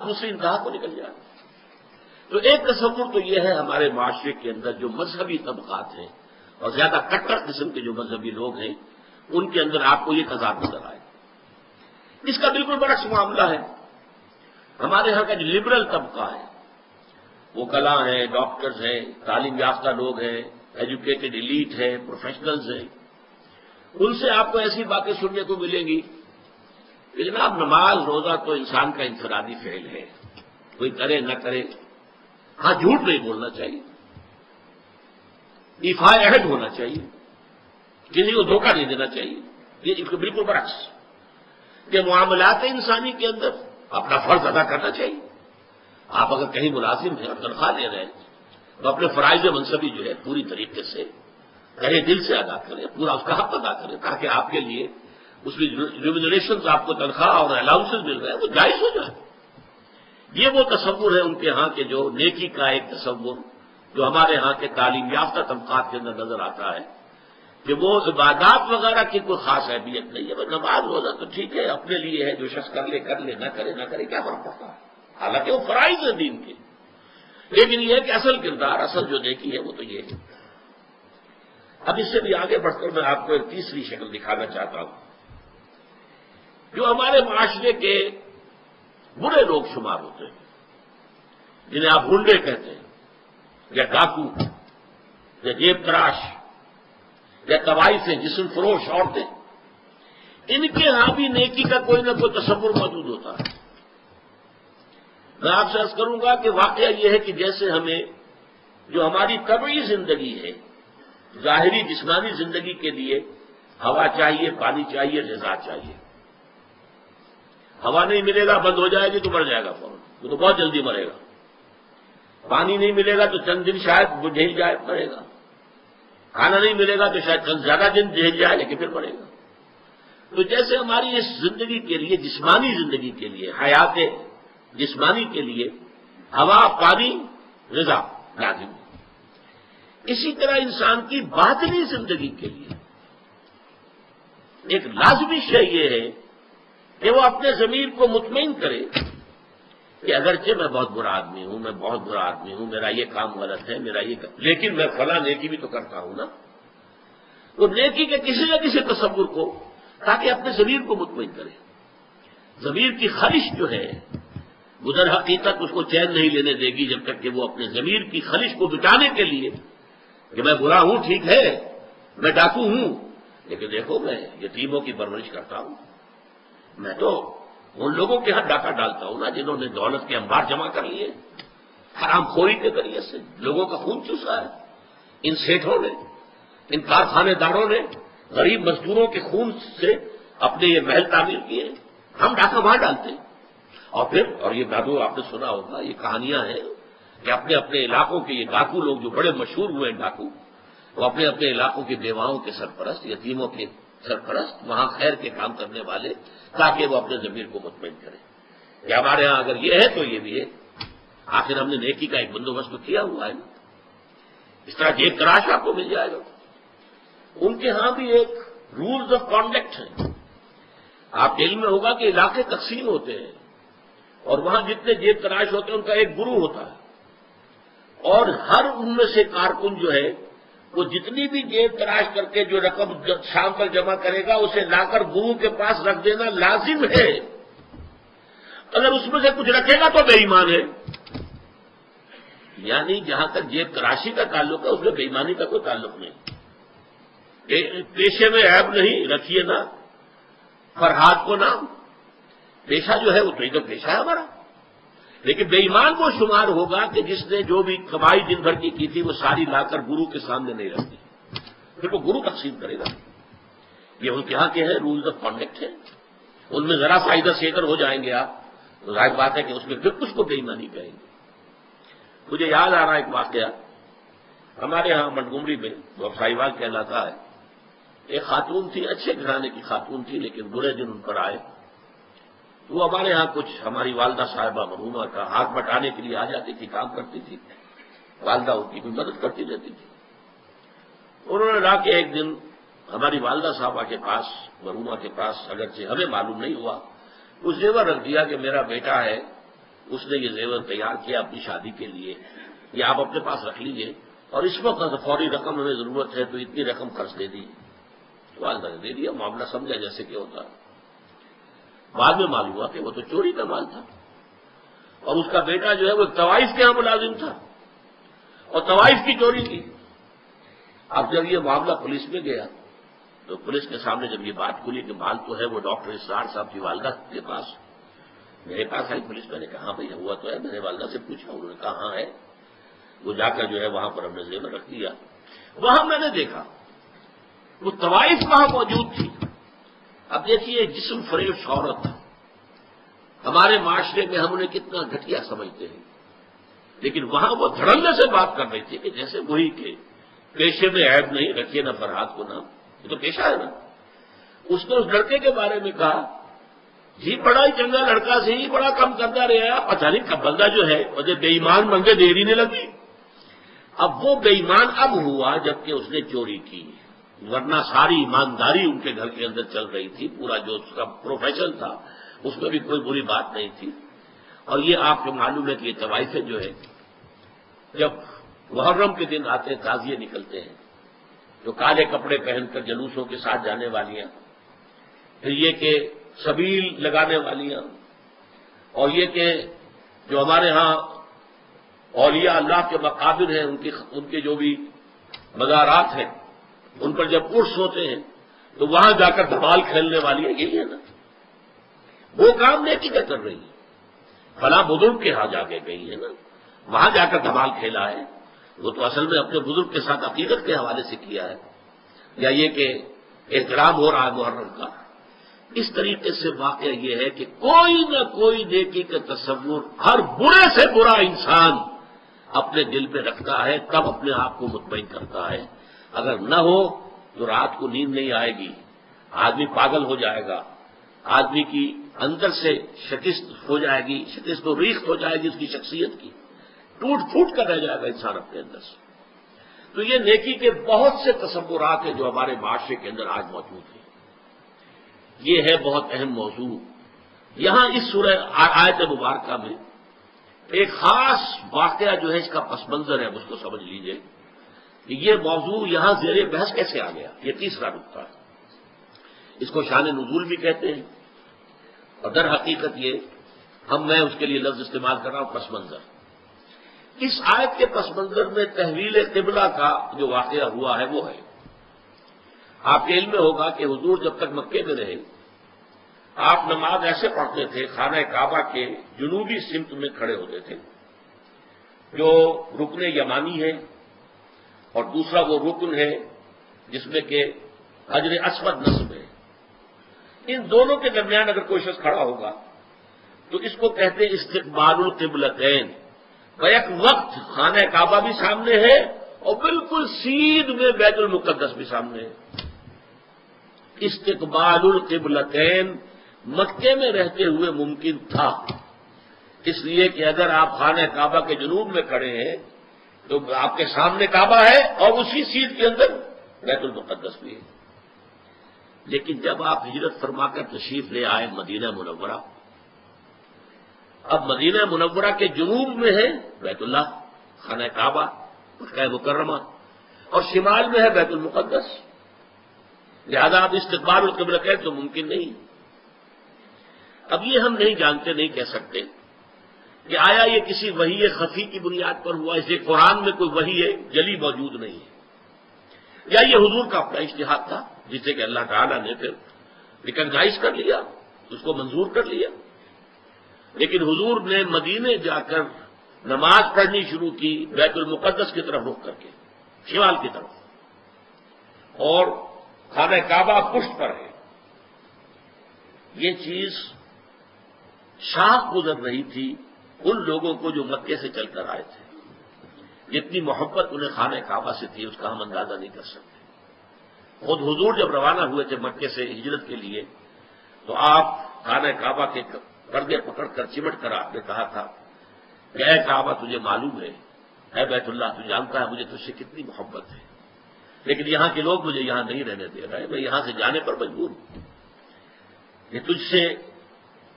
دوسری انتہا کو نکل جائے. تو ایک تصور تو یہ ہے ہمارے معاشرے کے اندر جو مذہبی طبقات ہیں اور زیادہ کٹر قسم کے جو مذہبی لوگ ہیں ان کے اندر آپ کو یہ تضاد نظر آئے. اس کا بالکل برعکس معاملہ ہے. ہمارے ہاں کا جو لبرل طبقہ ہے وہ کلا ہیں، ڈاکٹرز ہیں، تعلیم یافتہ لوگ ہیں، ایجوکیٹڈ ایلیٹ ہیں، پروفیشنلز ہیں. ان سے آپ کو ایسی باتیں سننے کو ملیں گی کہ جناب نماز روزہ تو انسان کا انفرادی فعل ہے، کوئی کرے نہ کرے. ہاں جھوٹ نہیں بولنا چاہیے، ایفائے عہد ہونا چاہیے، کسی کو دھوکہ نہیں دینا چاہیے. یہ بالکل برعکس کہ معاملات انسانی کے اندر اپنا فرض ادا کرنا چاہیے. آپ اگر کہیں ملازم ہیں اور تنخواہ لے رہے ہیں تو اپنے فرائض منصبی جو ہے پوری طریقے سے تہہ دل سے ادا کریں، پورا اس کا حق ادا کریں تاکہ آپ کے لیے اس میں ریمونریشنز آپ کو تنخواہ اور الاؤنسز مل رہے ہیں وہ جائز ہو جائے. یہ وہ تصور ہے ان کے ہاں کے جو نیکی کا ایک تصور جو ہمارے ہاں کے تعلیم یافتہ طبقات کے اندر نظر آتا ہے کہ وہ عبادات وغیرہ کی کوئی خاص اہمیت نہیں ہے. نماز روزہ تو ٹھیک ہے اپنے لیے ہے، جو شخص کر لے نہ کرے کیا فرق پڑتا ہے، حالانکہ وہ فرائض ہیں دین کے. لیکن یہ ہے کہ اصل کردار، اصل جو نیکی ہے وہ تو یہ ہے. اب اس سے بھی آگے بڑھ کر میں آپ کو ایک تیسری شکل دکھانا چاہتا ہوں جو ہمارے معاشرے کے برے لوگ شمار ہوتے ہیں، جنہیں آپ گنڈے کہتے ہیں یا ڈاکو یا جیب تراش یا طوائف ہیں، جسم فروش عورتیں. ان کے ہاں بھی نیکی کا کوئی نہ کوئی تصور موجود ہوتا ہے. میں آپ سے عرض کروں گا کہ واقعہ یہ ہے کہ جیسے ہمیں جو ہماری طبعی زندگی ہے، ظاہری جسمانی زندگی کے لیے ہوا چاہیے، پانی چاہیے، غذا چاہیے. ہوا نہیں ملے گا بند ہو جائے گی تو مر جائے گا فوراً، وہ تو بہت جلدی مرے گا. پانی نہیں ملے گا تو چند دن شاید وہ جھیل جائے مرے گا. کھانا نہیں ملے گا تو شاید چند زیادہ دن جھیل جائے لیکن پھر مرے گا. تو جیسے ہماری اس زندگی کے لیے، جسمانی زندگی کے لیے، حیات جسمانی کے لیے ہوا، پانی، غذا لازم ہے، اسی طرح انسان کی باطنی زندگی کے لیے ایک لازمی شے یہ ہے کہ وہ اپنے ضمیر کو مطمئن کرے کہ اگرچہ میں بہت برا آدمی ہوں، میں بہت برا آدمی ہوں، میرا یہ کام غلط ہے، میرا یہ لیکن میں فلاں نیکی بھی تو کرتا ہوں نا. وہ نیکی کے کسی نہ کسی تصور کو تاکہ اپنے ضمیر کو مطمئن کرے. ضمیر کی خلش جو ہے وہ در حقیقت اس کو چین نہیں لینے دے گی جب تک کہ وہ اپنے ضمیر کی خلش کو بچانے کے لیے کہ میں برا ہوں ٹھیک ہے، میں ڈاکو ہوں لیکن دیکھو میں یتیموں کی پرورش کرتا ہوں، میں تو ان لوگوں کے ہاتھ ڈاکہ ڈالتا ہوں نا جنہوں نے دولت کے انبار جمع کر لیے، حرام خوری کے ذریعے سے لوگوں کا خون چوسا ہے. ان سیٹھوں نے، ان کارخانے داروں نے غریب مزدوروں کے خون سے اپنے یہ محل تعمیر کیے. ہم ڈاکہ وہاں ڈالتے ہیں اور یہ بابو آپ نے سنا ہوگا، یہ کہانیاں ہیں کہ اپنے اپنے علاقوں کے یہ ڈاکو لوگ جو بڑے مشہور ہوئے ہیں ڈاکو، وہ اپنے اپنے علاقوں کے بیواؤں کے سرپرست، یتیموں کے سرپرست، وہاں خیر کے کام کرنے والے تاکہ وہ اپنے ضمیر کو مطمئن کریں کہ ہمارے ہاں اگر یہ ہے تو یہ بھی ہے. آخر ہم نے نیکی کا ایک بندوبست کیا ہوا ہے نا. اس طرح جیب تراش آپ کو مل جائے گا. ان کے ہاں بھی ایک رولز آف کانڈکٹ ہیں. آپ کے علم میں ہوگا کہ علاقے تقسیم ہوتے ہیں اور وہاں جتنے جیب تراش ہوتے ہیں ان کا ایک گروہ ہوتا ہے اور ہر ان میں سے کارکن جو ہے وہ جتنی بھی جیب تراش کر کے جو رقم شام پر جمع کرے گا اسے لا کر گرو کے پاس رکھ دینا لازم ہے. اگر اس میں سے کچھ رکھے گا تو بے ایمان ہے. یعنی جہاں تک جیب تراشی کا تعلق ہے اس میں بے ایمانی کا کوئی تعلق نہیں. پیشے میں عیب نہیں، رکھیے نا فرہاد کو نام. پیشہ جو ہے وہ تو پیشہ ہے ہمارا، لیکن بے ایمان وہ شمار ہوگا کہ جس نے جو بھی کمائی دن بھر کی تھی وہ ساری لا کر گرو کے سامنے نہیں رکھتی، پھر وہ گرو تقسیم کرے گا. یہ ان کے یہاں کے ہیں رولز آف کانڈکٹ ہیں. ان میں ذرا فائدہ سیکر ہو جائیں گے آپ تو ظاہر بات ہے کہ اس میں پھر کچھ کو بے ایمانی کہیں گے. مجھے یاد آ رہا ایک واقعہ، ہمارے ہاں منٹگمری میں جو سائیوال کہلاتا ہے، ایک خاتون تھی، اچھے گھرانے کی خاتون تھی لیکن برے دن ان پر آئے. وہ ہمارے ہاں کچھ ہماری والدہ صاحبہ مرحومہ کا ہاتھ بٹانے کے لیے آ جاتی تھی، کام کرتی تھی، والدہ ان کی کوئی مدد کرتی رہتی تھی. انہوں نے لا کے ایک دن ہماری والدہ صاحبہ کے پاس، مرحومہ کے پاس، اگرچہ ہمیں معلوم نہیں ہوا، اس زیور رکھ دیا کہ میرا بیٹا ہے اس نے یہ زیور تیار کیا اپنی شادی کے لیے، یہ آپ اپنے پاس رکھ لیجئے، اور اس وقت فوری رقم ہمیں ضرورت ہے تو اتنی رقم خرچ دے دی۔ والدہ نے دے دیا، معاملہ سمجھا جیسے کہ ہوتا۔ بعد میں معلوم ہوا کہ وہ تو چوری کا مال تھا، اور اس کا بیٹا جو ہے وہ طوائف کے یہاں ملازم تھا اور طوائف کی چوری کی۔ اب جب یہ معاملہ پولیس میں گیا تو پولیس کے سامنے جب یہ بات کھلی کہ مال تو ہے وہ ڈاکٹر اسرار صاحب کی والدہ کے پاس، میرے پاس آئی پولیس، میں نے کہا بھائی ہوا تو ہے، میں نے والدہ سے پوچھا، انہوں نے کہا ہاں ہے۔ وہ جا کر جو ہے وہاں پر ہم نے زیور رکھ دیا۔ وہاں میں نے دیکھا وہ طوائف وہاں موجود تھی۔ اب دیکھیے جسم فریب شہرت ہمارے معاشرے میں ہم انہیں کتنا گھٹیا سمجھتے ہیں، لیکن وہاں وہ دھڑلے سے بات کر رہی تھی کہ جیسے وہی کہ پیشے میں عیب نہیں، رکھیے نہ فرحات کو نام، یہ تو پیشہ ہے نا۔ اس نے اس لڑکے کے بارے میں کہا جی بڑا ہی چنگا لڑکا سے ہی بڑا کم کرتا رہا، پتہ نہیں کب بندہ جو ہے مجھے بے ایمان بندے دیری نہیں لگی۔ اب وہ بے ایمان اب ہوا جبکہ اس نے چوری کی، ورنہ ساری ایمانداری ان کے گھر کے اندر چل رہی تھی، پورا جو اس کا پروفیشن تھا اس میں بھی کوئی بری بات نہیں تھی۔ اور یہ آپ کو معلوم ہے کہ یہ طوائفیں جو ہے جب محرم کے دن آتے ہیں، تعزیے نکلتے ہیں، جو کالے کپڑے پہن کر جلوسوں کے ساتھ جانے والیاں، پھر یہ کہ سبیل لگانے والیاں، اور یہ کہ جو ہمارے ہاں اولیاء اللہ کے مقابر ہیں ان کے جو بھی مزارات ہیں ان پر جب عرس ہوتے ہیں تو وہاں جا کر دھمال کھیلنے والی ہے، یہی ہے نا۔ وہ کام نیکی کا کر رہی ہے، فلاں بزرگ کے ہاں جا کے گئی ہے نا، وہاں جا کر دھمال کھیلا ہے، وہ تو اصل میں اپنے بزرگ کے ساتھ عقیدت کے حوالے سے کیا ہے، یا یہ کہ احترام ہو رہا ہے محرم کا۔ اس طریقے سے واقعہ یہ ہے کہ کوئی نہ کوئی نیکی کا تصور ہر برے سے برا انسان اپنے دل میں رکھتا ہے، تب اپنے آپ کو مطمئن کرتا ہے۔ اگر نہ ہو تو رات کو نیند نہیں آئے گی، آدمی پاگل ہو جائے گا، آدمی کی اندر سے شکست ہو جائے گی، شکست و ریخت ہو جائے گی اس کی شخصیت کی، ٹوٹ پھوٹ کر رہ جائے گا انسان اپنے اندر سے۔ تو یہ نیکی کے بہت سے تصورات ہیں جو ہمارے معاشرے کے اندر آج موجود ہیں۔ یہ ہے بہت اہم موضوع۔ یہاں اس سورہ آیت مبارکہ میں ایک خاص واقعہ جو ہے اس کا پس منظر ہے، اس کو سمجھ لیجئے کہ یہ موضوع یہاں زیر بحث کیسے آ گیا۔ یہ تیسرا نقطہ ہے، اس کو شان نزول بھی کہتے ہیں، اور در حقیقت یہ میں اس کے لیے لفظ استعمال کر رہا ہوں پس منظر۔ اس آیت کے پس منظر میں تحویل قبلہ کا جو واقعہ ہوا ہے وہ ہے، آپ کے علم میں ہوگا کہ حضور جب تک مکے میں رہے آپ نماز ایسے پڑھتے تھے، خانہ کعبہ کے جنوبی سمت میں کھڑے ہوتے تھے، جو رکن یمانی ہے اور دوسرا وہ رکن ہے جس میں کہ حجر اسود نصب ہے۔ ان دونوں کے درمیان اگر کوئی شخص کھڑا ہوگا تو اس کو کہتے ہیں استقبال القبلتین، بیک وقت خانہ کعبہ بھی سامنے ہے اور بالکل سیدھ میں بیت المقدس بھی سامنے ہے۔ استقبال القبلتین مکے میں رہتے ہوئے ممکن تھا، اس لیے کہ اگر آپ خانہ کعبہ کے جنوب میں کھڑے ہیں تو آپ کے سامنے کعبہ ہے اور اسی سیدھ کے اندر بیت المقدس بھی ہے۔ لیکن جب آپ ہجرت فرما کر تشریف لے آئے مدینہ منورہ، اب مدینہ منورہ کے جنوب میں ہے بیت اللہ خانہ کعبہ مکہ مکرمہ، اور شمال میں ہے بیت المقدس، لہذا اب استقبال القبلتین تو ممکن نہیں۔ اب یہ ہم نہیں جانتے، نہیں کہہ سکتے کہ آیا یہ کسی وحی خفی کی بنیاد پر ہوا، اس لیے قرآن میں کوئی وحی جلی موجود نہیں ہے، یا یہ حضور کا اپنا اجتہاد تھا جسے کہ اللہ تعالیٰ نے پھر ریکگنائز کر لیا، اس کو منظور کر لیا۔ لیکن حضور نے مدینے جا کر نماز پڑھنی شروع کی بیت المقدس کی طرف رخ کر کے، شمال کی طرف، اور خانہ کعبہ پشت پر ہے۔ یہ چیز شاخ گزر رہی تھی ان لوگوں کو جو مکے سے چل کر آئے تھے، جتنی محبت انہیں خانہ کعبہ سے تھی اس کا ہم اندازہ نہیں کر سکتے۔ خود حضور جب روانہ ہوئے تھے مکے سے ہجرت کے لیے تو آپ خانہ کعبہ کے پردے پکڑ کر چمٹ کر آپ نے کہا تھا کہ اے کعبہ تجھے معلوم ہے، اے بیت اللہ تو جانتا ہے مجھے تجھ سے کتنی محبت ہے، لیکن یہاں کے لوگ مجھے یہاں نہیں رہنے دے رہے، میں یہاں سے جانے پر مجبور ہوں، یہ تجھ سے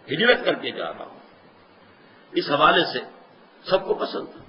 ہجرت کر کے جا رہا ہوں۔ اس حوالے سے سب کو پسند تھا۔